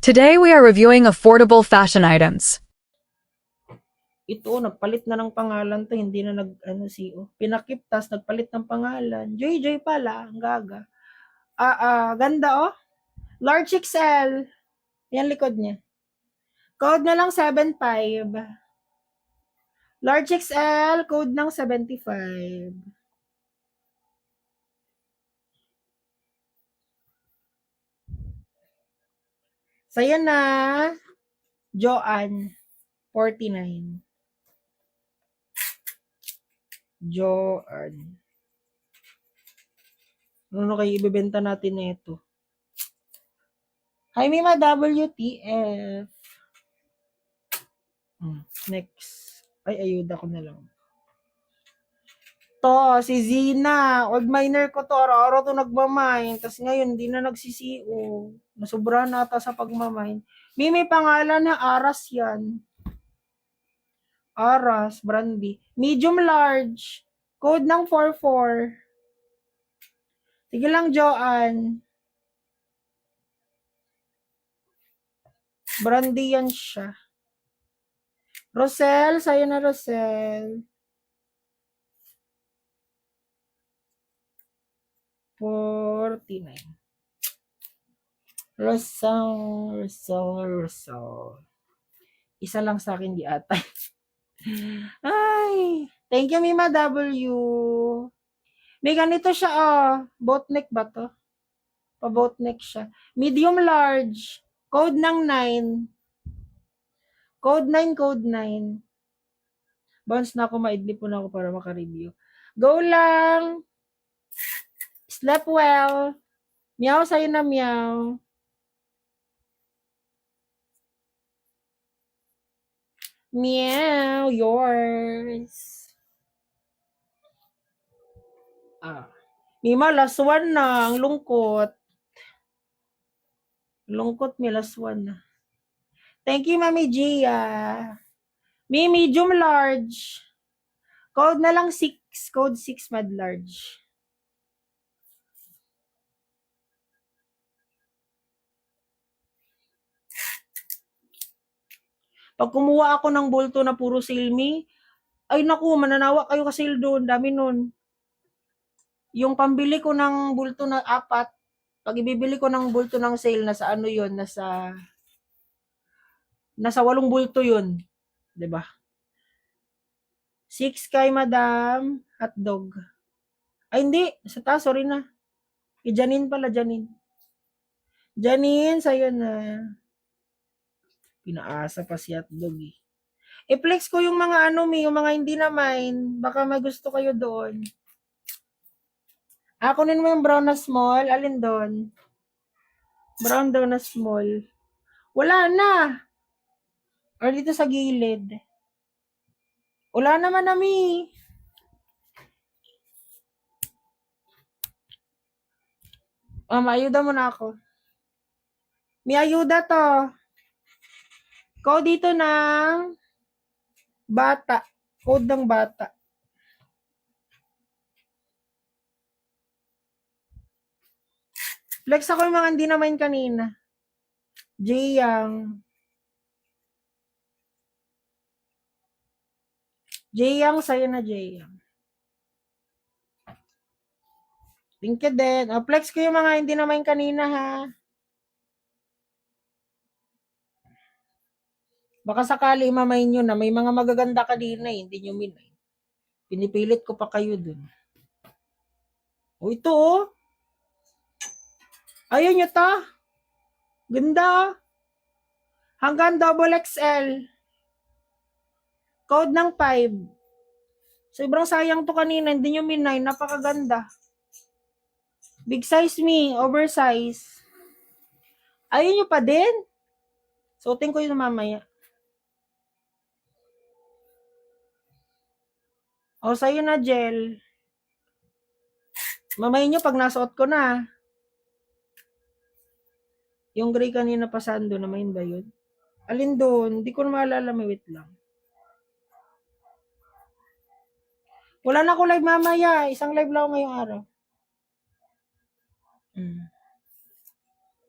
Today we are reviewing affordable fashion items. Ito, nagpalit na ng pangalan to, hindi na CO. Pinakip, tas nagpalit ng pangalan. Joy Joy pala, ang gaga. Ganda oh. Large XL. Yan likod niya. Code na lang 75. Large XL, code ng 75. Saya na, Joanne, 49. Joanne. Ano kayo ibebenta natin nito? Hi, Mima WTF. Next. Ay, ayuda ko na lang. To, si Zina. Old miner ko to. Araw-araw to nagmamine. Tapos ngayon, di na nagsisiyo. Nasubra na ata sa pagmamine. May pangalan na Aras yan. Aras, brandy. Medium large. Code ng 44. Sige lang, Joanne. Brandy yan siya. Rosel, sa'yo na Rosel. 49. Rosal. Isa lang sa akin di ata. Ay, thank you Mima W. May ganito siya boat neck ba to? Pa-boat neck siya. Medium large. Code ng 9. Code 9. Bounce na ako, maidlip po na ako para maka-review. Go lang! Sleep well! Meow sa'yo na meow. Meow, yours. Mima, last one na. Ang lungkot. Lungkot, may last one na. Thank you, Mami Gia. May medium large. Code na lang 6. Code 6 mad large. Pag kumuha ako ng bulto na puro sale me, ay naku, mananawa kayo ka sale doon. Dami nun. Yung pambili ko ng bulto na 4, pag ibibili ko ng bulto ng sale, nasa ano yun, nasa 8 bulto yun. 'Di ba? 6 kay Madam Hotdog. Ay, hindi. Sa taas, sorry na. Kay Janine pala, Janine. Janine, sa'yo na. Pinaasa pa si Hotdog eh. I-flex ko yung mga yung mga hindi na mine. Baka may gusto kayo doon. Kunin mo yung brown na small. Alin doon? Brown daw na small. Wala na. Or dito sa gilid. Wala naman nami. Maayuda mo na ako. May ayuda to. Code dito ng bata. Code ng bata. Flex ako yung mga hindi na mine kanina. Jayang. Jayang, sa'yo na Jayang. Thank you din. Flex ko yung mga hindi na mine kanina ha. Baka sakali mamain nyo na. May mga magaganda kanina eh. Hindi nyo minay. Pinipilit ko pa kayo dun. Ito oh. Ayun nyo ta. Ganda. Hanggang double XL. Code ng 5. Sobrang sayang to kanina. Hindi nyo minay. Napakaganda. Big size me. Oversize. Ayun nyo pa din. Suotin ko yun mamaya. Sa'yo na gel. Mamay nyo pag nasuot ko na. Yung gray kanina pasando naman ba yun? Alin doon? Hindi ko na maalala. May wait lang. Wala na ako live mamaya. Isang live lang ako ngayong araw.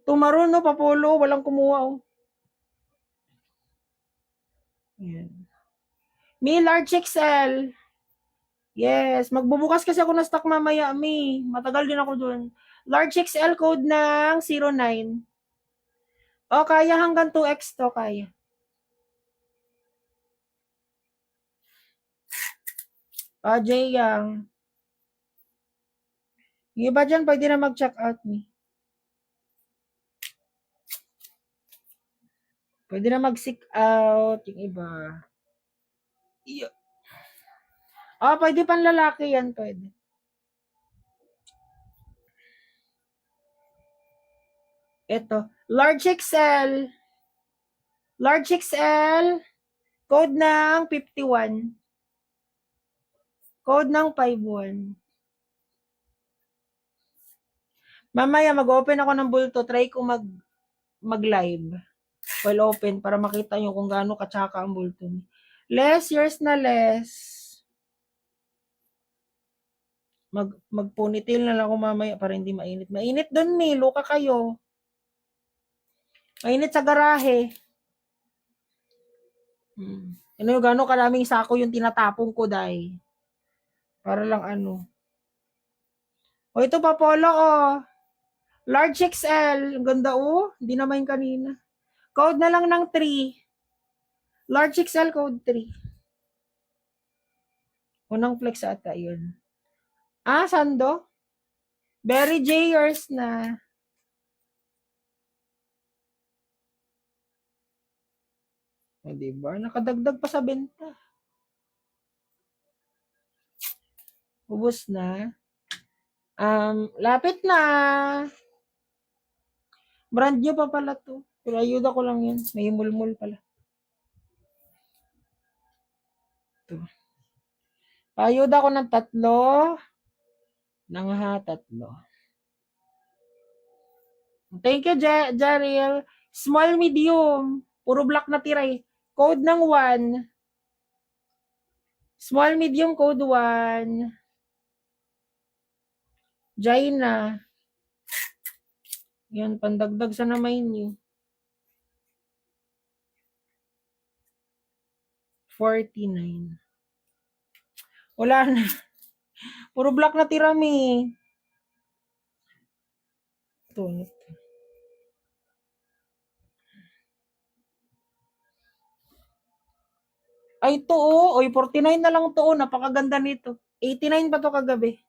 Tumaron no, papolo. Walang kumuha oh. Yan. Mi, large XL. Yes. Magbubukas kasi ako ng stock mamaya, Mi. Matagal din ako dun. Large XL code ng 09. O, kaya hanggang 2X to, kaya. Jay Yang. Yung iba dyan, pwede na mag-check out, Mi. Pwede na mag-seek out yung iba. Pwede pang lalaki yan, pwede. Ito, large XL. Large XL, code ng 51. Code ng 51. Mamaya mag-open ako ng bulto, try ko mag-live while open para makita nyo kung gaano katsaka ang bulto. Less, yours na less. Mag-ponytail na lang ako mamaya para hindi mainit. Mainit dun, Mi. Luka kayo. Mainit sa garahe. Ano yung gano'ng karaming sako yung tinatapong ko, day. Para lang ano. Ito pa, Polo, Large XL. Ang ganda, Hindi naman yung kanina. Code na lang ng 3. Large XL, code 3. Unang flex ata yun. Sando? Berry J, yours na. Diba? Nakadagdag pa sa benta. Ubus na. Lapit na. Brand new pa pala to. Pero ayuda ko lang yun. May mulmul pala. Ito. Ayuda ko ng 3. Tatlo. Thank you, Jaril. Small, medium. Puro black na tira eh. Code ng 1. Small, medium, code 1. Jaina. Yan, pandagdag sa na menu. 49. Wala na. Puro black na tira, Mi. Ito. Ay, ito, 49 na lang to, napakaganda nito. 89 pa to kagabi.